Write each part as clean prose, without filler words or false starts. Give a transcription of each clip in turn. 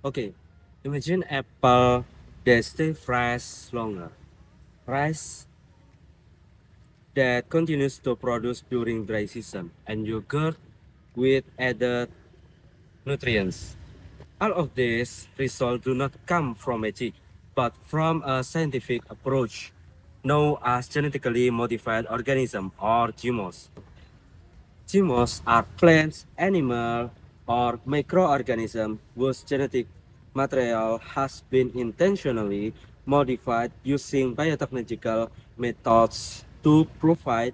Okay, imagine apple that stay fresh longer, rice that continues to produce during dry season, and yogurt with added nutrients. All of these results do not come from magic, but from a scientific approach known as genetically modified organism or GMOs. GMOs are plants, animal, or microorganisms whose genetic material has been intentionally modified using biotechnological methods to provide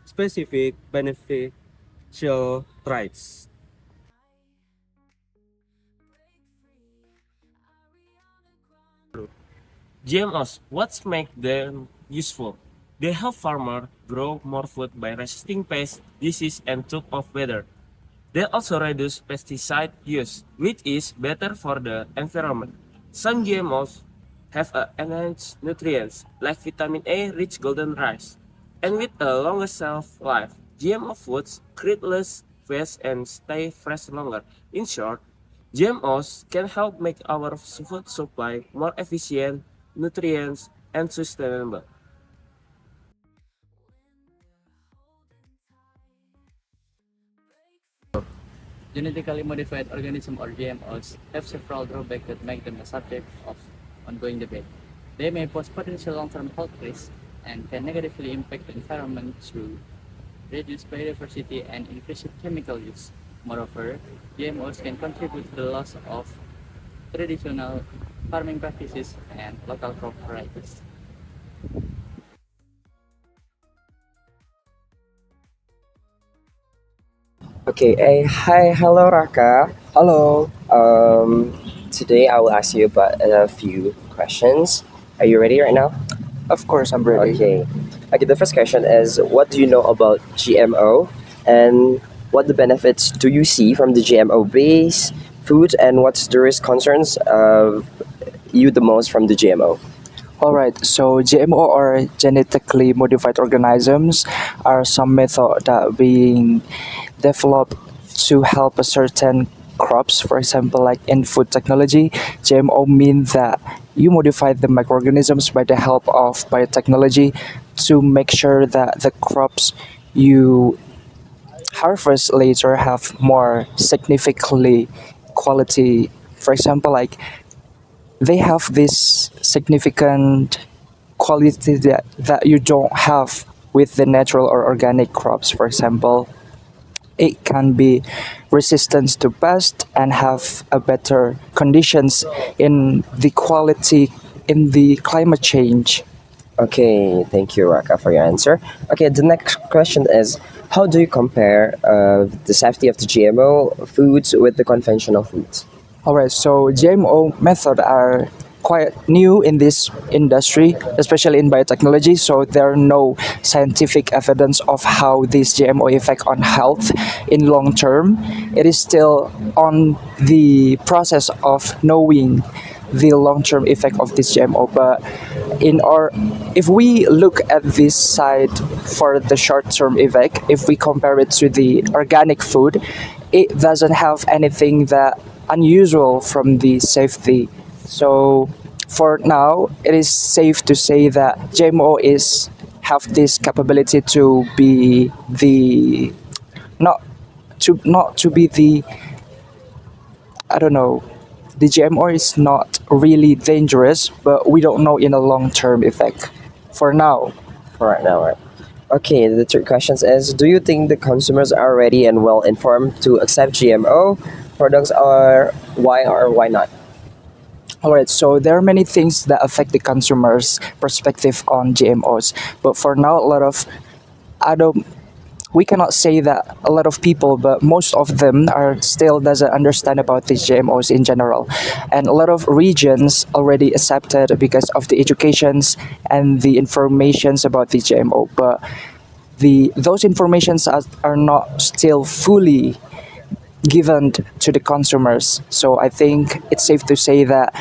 specific beneficial traits. GMOs, what make them useful? They help farmers grow more food by resisting pests, disease, and tough of weather. They also reduce pesticide use, which is better for the environment. Some GMOs have enhanced nutrients like vitamin A rich golden rice. And with a longer shelf life, GMO foods create less waste and stay fresh longer. In short, GMOs can help make our food supply more efficient, nutrients, and sustainable. Genetically modified organisms or GMOs have several drawbacks that make them a subject of ongoing debate. They may pose potential long-term health risks and can negatively impact the environment through reduced biodiversity and increased chemical use. Moreover, GMOs can contribute to the loss of traditional farming practices and local crop varieties. Okay, hi, hello Raka. Hello. Today I will ask you about a few questions. Are you ready right now? Of course, I'm ready. Okay. Okay, the first question is what do you know about GMO and what the benefits do you see from the GMO based food and what's the risk concerns of you the most from the GMO? All right. So GMO or genetically modified organisms are some method that being developed to help a certain crops. For example, like in food technology, GMO means that you modify the microorganisms by the help of biotechnology to make sure that the crops you harvest later have more significantly quality. For example, like they have this significant quality that you don't have with the natural or organic crops. For example, it can be resistant to pests and have a better conditions in the quality in the climate change. Okay, thank you, Raka, for your answer. Okay, the next question is how do you compare the safety of the GMO foods with the conventional foods? All right, so GMO method are quite new in this industry, especially in biotechnology. So there are no scientific evidence of how this GMO affect on health in long term. It is still on the process of knowing the long term effect of this GMO. But in our, if we look at this side for the short term effect, if we compare it to the organic food, it doesn't have anything that unusual from the safety. So for now, it is safe to say that GMO is have this capability to be the not not to be the, I don't know, the GMO is not really dangerous, but we don't know in a long term effect for now. For right now, right? Okay, the third question is do you think the consumers are ready and well informed to accept GMO products or why not? All right, so there are many things that affect the consumer's perspective on GMOs, but for now, a lot of I don't we cannot say that a lot of people, but most of them are still doesn't understand about these GMOs in general, and a lot of regions already accepted because of the educations and the informations about the GMO, but the those informations are not still fully given to the consumers. So I think it's safe to say that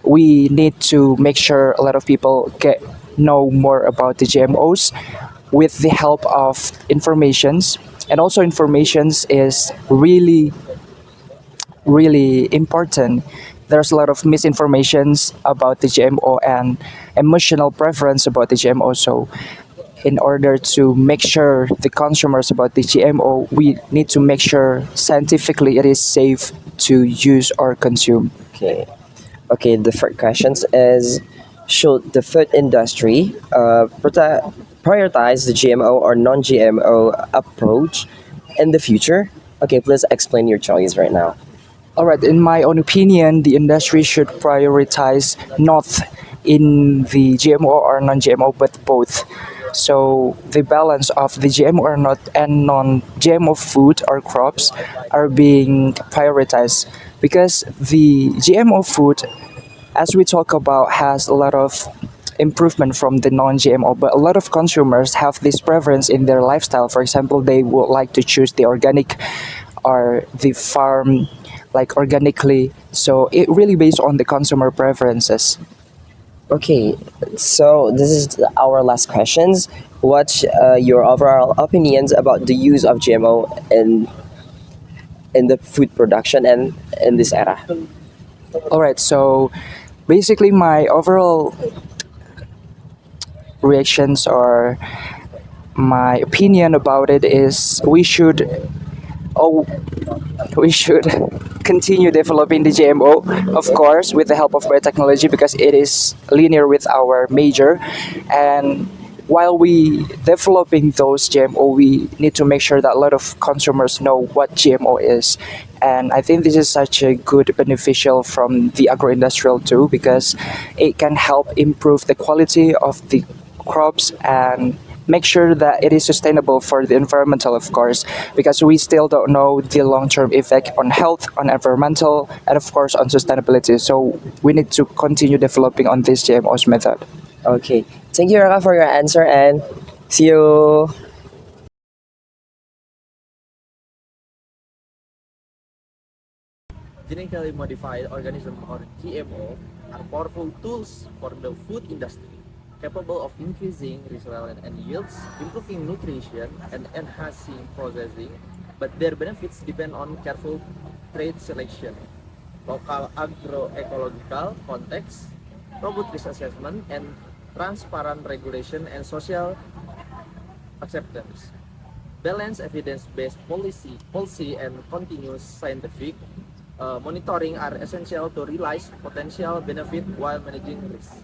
we need to make sure a lot of people get know more about the GMOs with the help of informations And also informations is really important. There's a lot of misinformations about the GMO and emotional preference about the GMO. So in order to make sure the consumers about the GMO, we need to make sure scientifically it is safe to use or consume. Okay. Okay, the third questions is, should the food industry prioritize the GMO or non-GMO approach in the future? Okay, please explain your choice right now. All right, in my own opinion, the industry should prioritize not in the GMO or non-GMO, but both. So the balance of the GMO or not and non-GMO food or crops are being prioritized because the GMO food, as we talk about, has a lot of improvement from the non-GMO, but a lot of consumers have this preference in their lifestyle. For example, they would like to choose the organic or the farm like organically. So it really based on the consumer preferences. Okay, so this is our last questions. What's your overall opinions about the use of GMO in the food production and in this era? All right, so basically my overall reactions or my opinion about it is oh we should continue developing the GMO, of course, with the help of biotechnology because it is linear with our major. And while we developing those GMO, we need to make sure that a lot of consumers know what GMO is. And I think this is such a good beneficial from the agro-industrial too because it can help improve the quality of the crops and make sure that it is sustainable for the environmental, of course, because we still don't know the long-term effect on health, on environmental, and of course on sustainability. So we need to continue developing on this GMOs method. Okay, thank you, Raka, for your answer, and see you. Genetically modified organisms or GMO are powerful tools for the food industry, capable of increasing resilience and yields, improving nutrition, and enhancing processing, but their benefits depend on careful trait selection, local agroecological context, robust risk assessment, and transparent regulation and social acceptance. Balanced evidence-based policy and continuous scientific monitoring are essential to realize potential benefit while managing risk.